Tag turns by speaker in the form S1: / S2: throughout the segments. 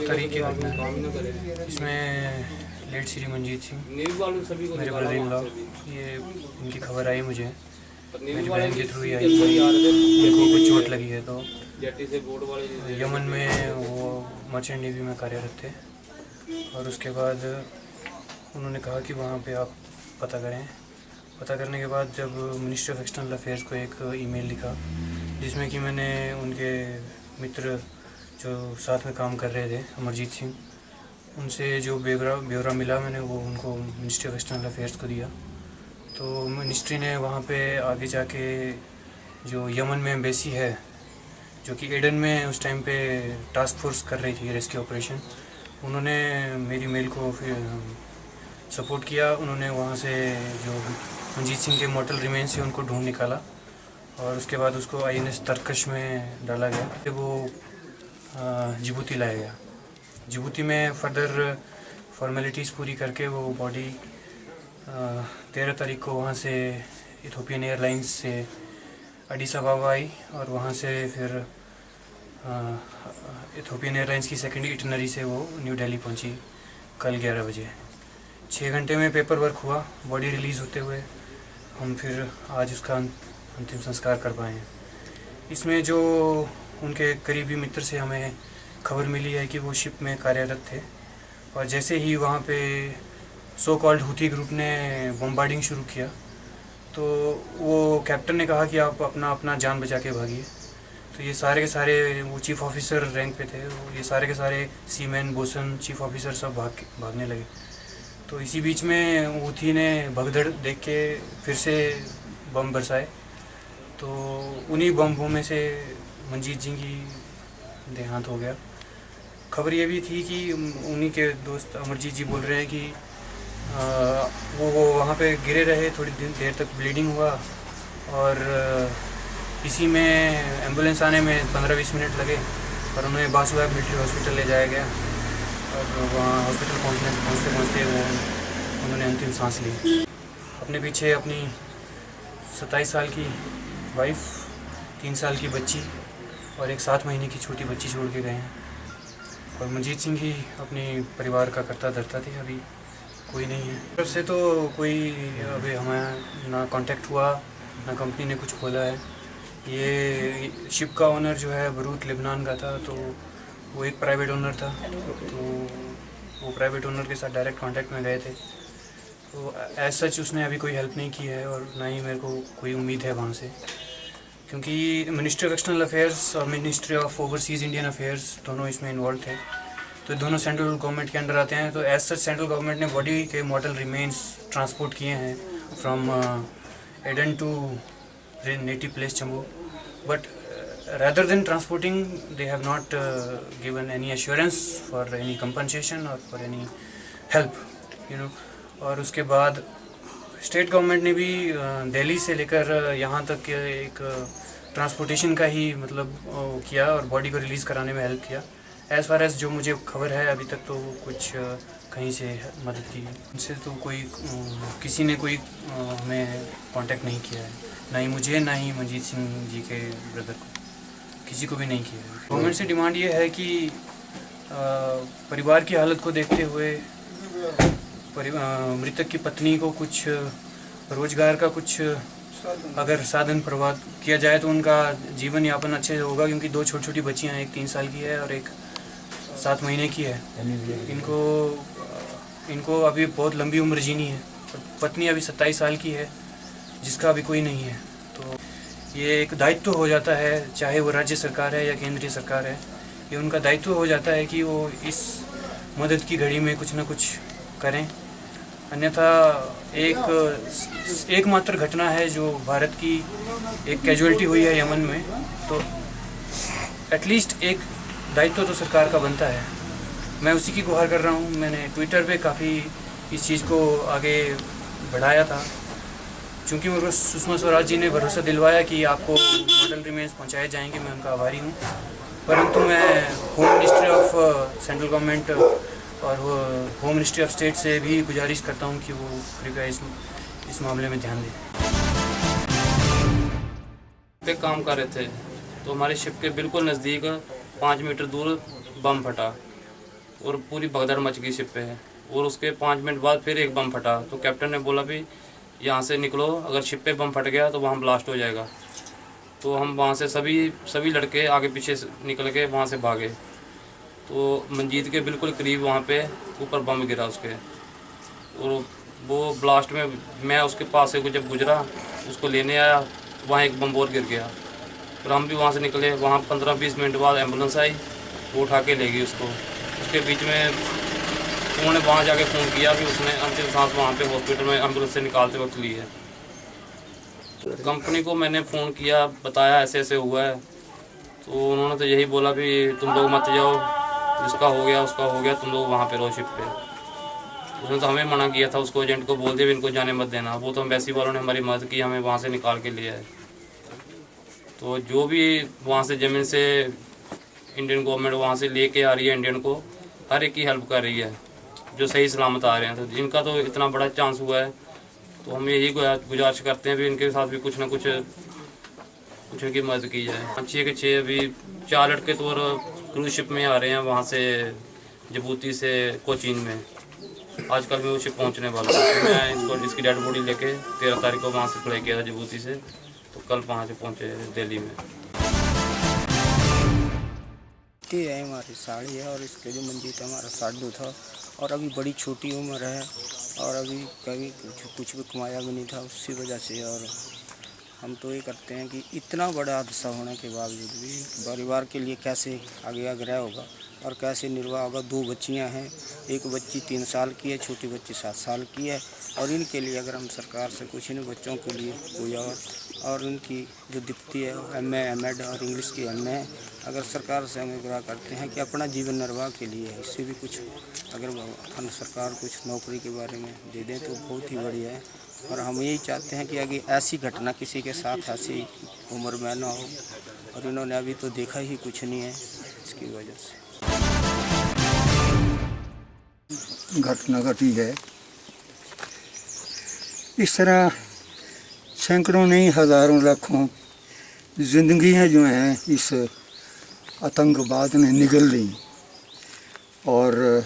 S1: करी की घटना है। इसमें लेट श्री मंजीत सिंह, मेरे ब्रदर इन लॉ, ये इनकी खबर आई मुझे, मेरी बहन के थ्रू ही आई। उनको कुछ चोट लगी है, तो यमन में वो मर्चेंट नेवी में कार्यरत थे। और उसके बाद उन्होंने कहा कि वहाँ पे आप पता करें। पता करने के बाद जब मिनिस्ट्री ऑफ एक्सटर्नल अफेयर्स को एक ईमेल लिखा, जिसमें कि मैंने उनके मित्र जो साथ में काम कर रहे थे अमरजीत सिंह, उनसे जो ब्यौरा मिला, मैंने वो उनको मिनिस्ट्री ऑफ एक्सटर्नल अफेयर्स को दिया। तो मिनिस्ट्री ने वहाँ पे आगे जाके जो यमन में एम्बेसी है, जो कि एडन में उस टाइम पे टास्क फोर्स कर रही थी रेस्क्यू ऑपरेशन, उन्होंने मेरी मेल को फिर सपोर्ट किया। उन्होंने वहाँ से जो मंजीत सिंह के मॉर्टल रिमेन्स से उनको ढूंढ निकाला और उसके बाद उसको INS तरकश में डाला गया। फिर वो जिबूती लाया गया। जिबूती में फर्दर फॉर्मेलिटीज़ पूरी करके वो बॉडी 13 तारीख को वहाँ से इथोपियन एयरलाइंस से एडिस अबाबा आई और वहाँ से फिर इथोपियन एयरलाइंस की सेकेंड इटिनरी से वो न्यू दिल्ली पहुँची कल 11 बजे। 6 घंटे में पेपर वर्क हुआ। बॉडी रिलीज़ होते हुए हम फिर आज उसका अंतिम संस्कार कर पाए हैं। इसमें जो उनके करीबी मित्र से हमें खबर मिली है कि वो शिप में कार्यरत थे और जैसे ही वहाँ पे सो कॉल्ड हुती ग्रुप ने बम्बार्डिंग शुरू किया, तो वो कैप्टन ने कहा कि आप अपना जान बचा के भागिए। तो ये सारे के सारे, वो चीफ़ ऑफिसर रैंक पे थे, ये सारे के सारे सीमैन, बोसन, चीफ़ ऑफिसर सब भागने लगे। तो इसी बीच में हुती ने भगदड़ देख के फिर से बम बरसाए। तो उन्हीं बमों में से मंजीत जी की देहांत हो गया। खबर ये भी थी कि उन्हीं के दोस्त अमरजीत जी बोल रहे हैं कि वो वहाँ पे गिरे रहे, थोड़ी देर तक ब्लीडिंग हुआ और इसी में एम्बुलेंस आने में 15-20 मिनट लगे और उन्हें बासुबाग मिलिट्री हॉस्पिटल ले जाया गया और वहाँ हॉस्पिटल पहुँचते वो उन्होंने अंतिम सांस ली। अपने पीछे अपनी 27 साल की वाइफ, 3 साल की बच्ची और एक 7 महीने की छोटी बच्ची छोड़ के गए हैं। और मंजीत सिंह ही अपने परिवार का करता धरता थे। अभी कोई नहीं है तरफ से, तो कोई अभी हमें ना कांटेक्ट हुआ, ना कंपनी ने कुछ खोला है। ये शिप का ओनर जो है बरूत लेबनान का था, तो वो एक प्राइवेट ओनर था, तो वो प्राइवेट ओनर के साथ डायरेक्ट कांटेक्ट में गए थे। तो एज सच उसने अभी कोई हेल्प नहीं की है और ना ही मेरे को कोई उम्मीद है वहाँ से, क्योंकि मिनिस्ट्री ऑफ एक्सटर्नल अफेयर्स और ministry of overseas Indian affairs दोनों इसमें इन्वॉल्व थे। तो दोनों सेंट्रल गवर्नमेंट के अंडर आते हैं। तो एज सच सेंट्रल गवर्नमेंट ने बॉडी के मॉर्टल रिमेन्स ट्रांसपोर्ट किए हैं from Aden to native place Jammu, but rather than transporting they have not given any assurance for any compensation or for any help, you know। और उसके बाद state government ने भी दिल्ली से लेकर यहाँ तक एक ट्रांसपोर्टेशन का ही मतलब किया और बॉडी को रिलीज़ कराने में हेल्प किया। एज़ फार एज़ जो मुझे खबर है अभी तक, तो कुछ कहीं से मदद की उनसे तो कोई किसी ने कोई हमें कांटेक्ट नहीं किया है, ना ही मुझे, ना ही मंजीत सिंह जी के ब्रदर को, किसी को भी नहीं किया है। गवर्नमेंट से डिमांड ये है कि परिवार की हालत को देखते हुए मृतक की पत्नी को कुछ रोजगार का कुछ अगर साधन प्रदान किया जाए तो उनका जीवन यापन अच्छे से होगा, क्योंकि 2 छोटी छोटी बच्चियां हैं, एक 3 साल की है और एक 7 महीने की है। इनको अभी बहुत लंबी उम्र जीनी है। पत्नी अभी 27 साल की है, जिसका अभी कोई नहीं है। तो ये एक दायित्व हो जाता है, चाहे वो राज्य सरकार है या केंद्रीय सरकार है, ये उनका दायित्व हो जाता है कि वो इस मदद की घड़ी में कुछ न कुछ करें। अन्यथा एकमात्र घटना है जो भारत की एक कैजुअलिटी हुई है यमन में, तो एटलीस्ट एक दायित्व तो सरकार का बनता है। मैं उसी की गुहार कर रहा हूँ। मैंने ट्विटर पे काफ़ी इस चीज़ को आगे बढ़ाया था, क्योंकि मेरे को सुषमा स्वराज जी ने भरोसा दिलवाया कि आपको मॉडल रिमेन्स पहुँचाए जाएंगे। मैं उनका आभारी हूँ, परंतु मैं home ministry of central government और होम मिनिस्ट्री ऑफ स्टेट से भी गुजारिश करता हूँ कि वो कृपया इस मामले में ध्यान दें।
S2: पे काम कर रहे थे तो हमारे शिप के बिल्कुल नज़दीक 5 मीटर दूर बम फटा। और पूरी भगदड़ मच गई शिप पे। और उसके 5 मिनट बाद फिर एक बम फटा, तो कैप्टन ने बोला भी यहाँ से निकलो, अगर शिप पे बम फट गया तो वहाँ ब्लास्ट हो जाएगा। तो हम वहाँ से सभी लड़के आगे पीछे निकल के वहाँ से भागे। तो मंजीत के बिल्कुल करीब वहाँ पे ऊपर बम गिरा उसके, और वो ब्लास्ट में मैं उसके पास से जब गुजरा उसको लेने आया, वहाँ एक बम और गिर गया। फिर हम भी वहाँ से निकले। वहाँ 15-20 मिनट बाद एम्बुलेंस आई, वो उठा के ले गई उसको। उसके बीच में उन्होंने वहाँ जाके फ़ोन किया कि उसने अंतिम सांस वहाँ पे हॉस्पिटल में एम्बुलेंस से निकालते वक्त ली है। कंपनी को मैंने फ़ोन किया, बताया ऐसे ऐसे हुआ है, तो उन्होंने तो यही बोला भी तुम लोग मत जाओ, जिसका हो गया उसका हो गया, तुम लोग वहाँ पे रहो शिप पे। उसने तो हमें मना किया था, उसको एजेंट को बोल दिया भी इनको जाने मत देना। वो तो एम्बेसी वालों ने हमारी मदद की, हमें वहाँ से निकाल के लिया है। तो जो भी वहाँ से ज़मीन से इंडियन गवर्नमेंट वहाँ से लेके आ रही है इंडियन को, हर एक की हेल्प कर रही है जो सही सलामत आ रहे हैं। तो इनका तो इतना बड़ा चांस हुआ है, तो हम यही गुजारिश करते हैं भी इनके साथ भी कुछ ना कुछ इनकी मदद की जाए। 6 के 6 अभी 4 लड़के तो क्रूज शिप में आ रहे हैं वहाँ से, जबूती से कोचीन में। आजकल मैं वो शिप पहुँचने वाला हूँ। मैं इसकी डेड बॉडी लेके 13 तारीख को वहाँ से फ्लाई किया था जबूती से, तो कल वहाँ से पहुँचे दिल्ली में।
S3: ये है हमारी साड़ी है, और इसके जो मंजीत हमारा साडू था, और अभी बड़ी छोटी उम्र है, और अभी कभी कुछ भी कमाया भी नहीं था उसी वजह से। और हम तो ये करते हैं कि इतना बड़ा हादसा होने के बावजूद भी परिवार के लिए कैसे आगे आग्रह होगा और कैसे निर्वाह होगा। 2 बच्चियां हैं, एक बच्ची 3 साल की है, छोटी बच्ची 7 साल की है। और इनके लिए अगर हम सरकार से कुछ इन बच्चों के लिए कोई और उनकी जो दिप्ति है MA MEd और इंग्लिश की MA है, अगर सरकार से हम आग्रह करते हैं कि अपना जीवन निर्वाह के लिए इससे भी कुछ अगर सरकार कुछ नौकरी के बारे में दे दें तो बहुत ही बढ़िया है। और हम यही चाहते हैं कि आगे ऐसी घटना किसी के साथ ऐसी उम्र में ना हो, और इन्होंने अभी तो देखा ही कुछ नहीं है इसकी वजह से।
S4: घटना घटी है। इस तरह सैकड़ों नहीं हज़ारों लाखों जिंदगियां जो हैं इस आतंकवाद ने निगल ली, और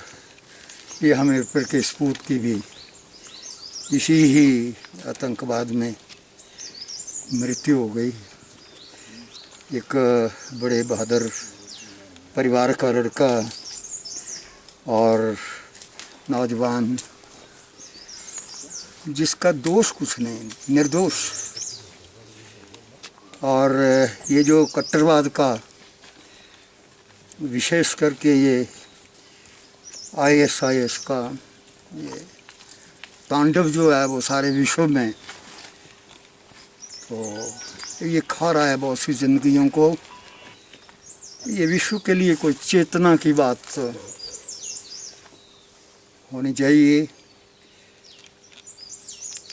S4: ये हमें पर के सपूत की भी इसी ही आतंकवाद में मृत्यु हो गई। एक बड़े बहादुर परिवार का लड़का और नौजवान, जिसका दोष कुछ नहीं, निर्दोष। और ये जो कट्टरवाद का विशेष करके ये ISIS का ये तांडव जो है वो सारे विश्व में, तो ये खा रहा है बहुत सी जिंदगियों को। ये विश्व के लिए कोई चेतना की बात होनी चाहिए।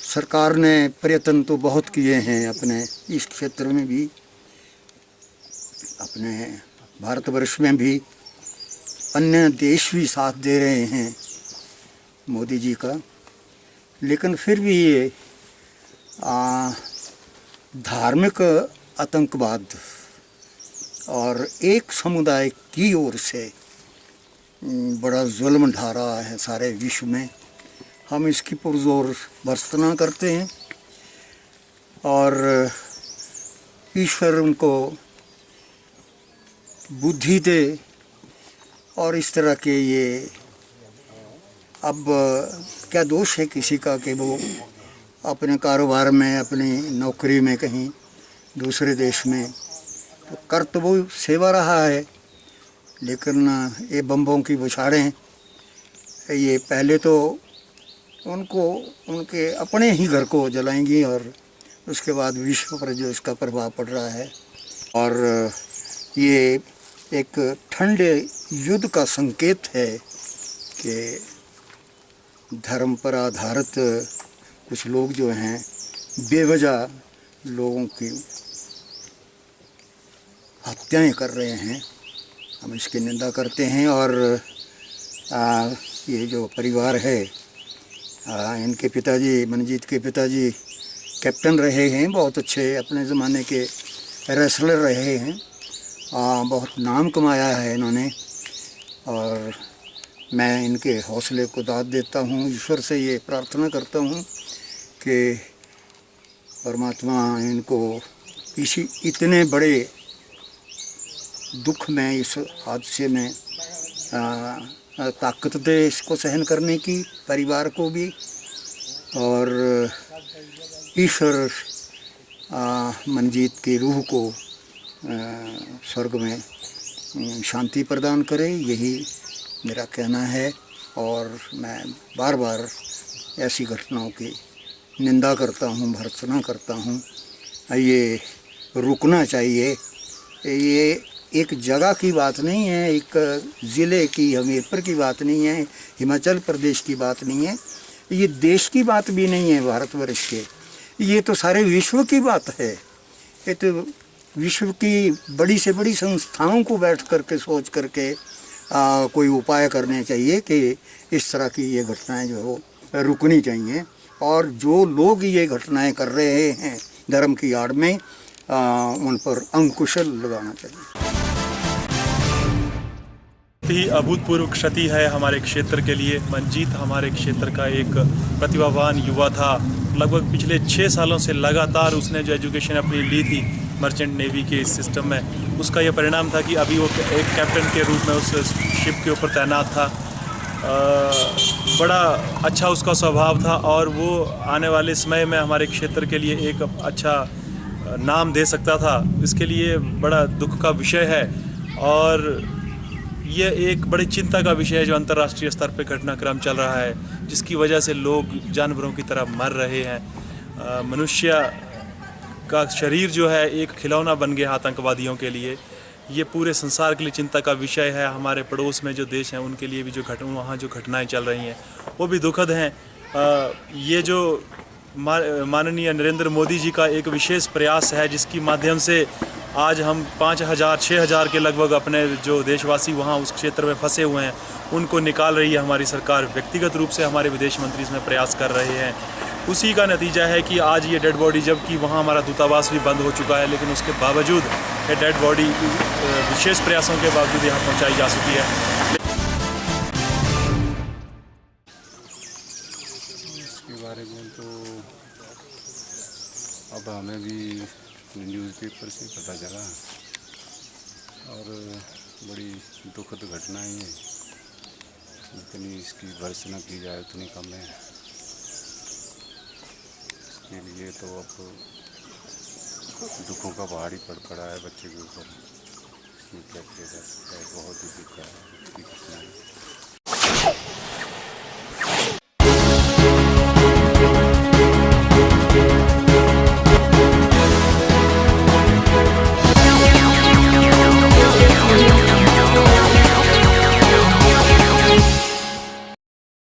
S4: सरकार ने प्रयत्न तो बहुत किए हैं अपने इस क्षेत्र में भी, अपने भारतवर्ष में भी। अन्य देश भी साथ दे रहे हैं मोदी जी का, लेकिन फिर भी ये धार्मिक आतंकवाद और एक समुदाय की ओर से बड़ा जुल्म ढा रहा है सारे विश्व में। हम इसकी पुरजोर भर्त्सना करते हैं, और ईश्वर उनको बुद्धि दे। और इस तरह के ये अब क्या दोष है किसी का कि वो अपने कारोबार में, अपनी नौकरी में कहीं दूसरे देश में, तो कर तो वो सेवा रहा है, लेकिन ये बम्बों की बौछारें ये पहले तो उनको उनके अपने ही घर को जलाएंगी, और उसके बाद विश्व पर जो इसका प्रभाव पड़ रहा है। और ये एक ठंडे युद्ध का संकेत है कि धर्म पर आधारित कुछ लोग जो हैं बेवजह लोगों की हत्याएं कर रहे हैं। हम इसकी निंदा करते हैं। और ये जो परिवार है, इनके पिताजी, मंजीत के पिताजी कैप्टन रहे हैं, बहुत अच्छे अपने ज़माने के रेसलर रहे हैं, बहुत नाम कमाया है इन्होंने। और मैं इनके हौसले को दाद देता हूँ। ईश्वर से ये प्रार्थना करता हूँ कि परमात्मा इनको इसी इतने बड़े दुख में, इस हादसे में ताकत दे इसको सहन करने की, परिवार को भी। और ईश्वर मंजीत की रूह को स्वर्ग में शांति प्रदान करे, यही मेरा कहना है। और मैं बार बार ऐसी घटनाओं की निंदा करता हूँ, भर्त्सना करता हूँ। ये रुकना चाहिए। ये एक जगह की बात नहीं है, एक ज़िले की, हमीरपुर की बात नहीं है, हिमाचल प्रदेश की बात नहीं है, ये देश की बात भी नहीं है भारतवर्ष के, ये तो सारे विश्व की बात है। ये तो विश्व की बड़ी से बड़ी संस्थाओं को बैठ करके सोच करके कोई उपाय करने चाहिए कि इस तरह की ये घटनाएं जो हो रुकनी चाहिए। और जो लोग ये घटनाएं कर रहे हैं धर्म की आड़ में, उन पर अंकुश लगाना चाहिए।
S5: ही अभूतपूर्व क्षति है हमारे क्षेत्र के लिए। मंजीत हमारे क्षेत्र का एक प्रतिभावान युवा था। लगभग पिछले 6 सालों से लगातार उसने जो एजुकेशन अपनी ली थी मर्चेंट नेवी के इस सिस्टम में, उसका यह परिणाम था कि अभी वो एक कैप्टन के रूप में उस शिप के ऊपर तैनात था। बड़ा अच्छा उसका स्वभाव था और वो आने वाले समय में हमारे क्षेत्र के लिए एक अच्छा नाम दे सकता था। इसके लिए बड़ा दुख का विषय है और ये एक बड़ी चिंता का विषय है जो अंतर्राष्ट्रीय स्तर पर घटनाक्रम चल रहा है, जिसकी वजह से लोग जानवरों की तरह मर रहे हैं। मनुष्य का शरीर जो है एक खिलौना बन गया आतंकवादियों के लिए। ये पूरे संसार के लिए चिंता का विषय है। हमारे पड़ोस में जो देश हैं उनके लिए भी जो वहाँ जो घटनाएं चल रही हैं वो भी दुखद हैं। ये जो माननीय नरेंद्र मोदी जी का एक विशेष प्रयास है, जिसकी माध्यम से आज हम 5,000-6,000 के लगभग अपने जो देशवासी वहाँ उस क्षेत्र में फंसे हुए हैं उनको निकाल रही है हमारी सरकार। व्यक्तिगत रूप से हमारे विदेश मंत्री इसमें प्रयास कर रहे हैं। उसी का नतीजा है कि आज ये डेड बॉडी, जबकि वहाँ हमारा दूतावास भी बंद हो चुका है, लेकिन उसके बावजूद ये डेड बॉडी विशेष प्रयासों के बावजूद यहाँ पहुँचाई जा चुकी है।
S6: इसके बारे में तो अब हमें भी न्यूज़पेपर से पता चला और बड़ी दुखद घटना ही है। जितनी इसकी भर्त्सना की जाए उतनी कम है। इसके लिए तो अब दुखों का पहाड़ ही पड़ पड़ा है बच्चे के ऊपर। इसमें क्या किया जा सकता है, बहुत ही दुख है इसकी घटना है।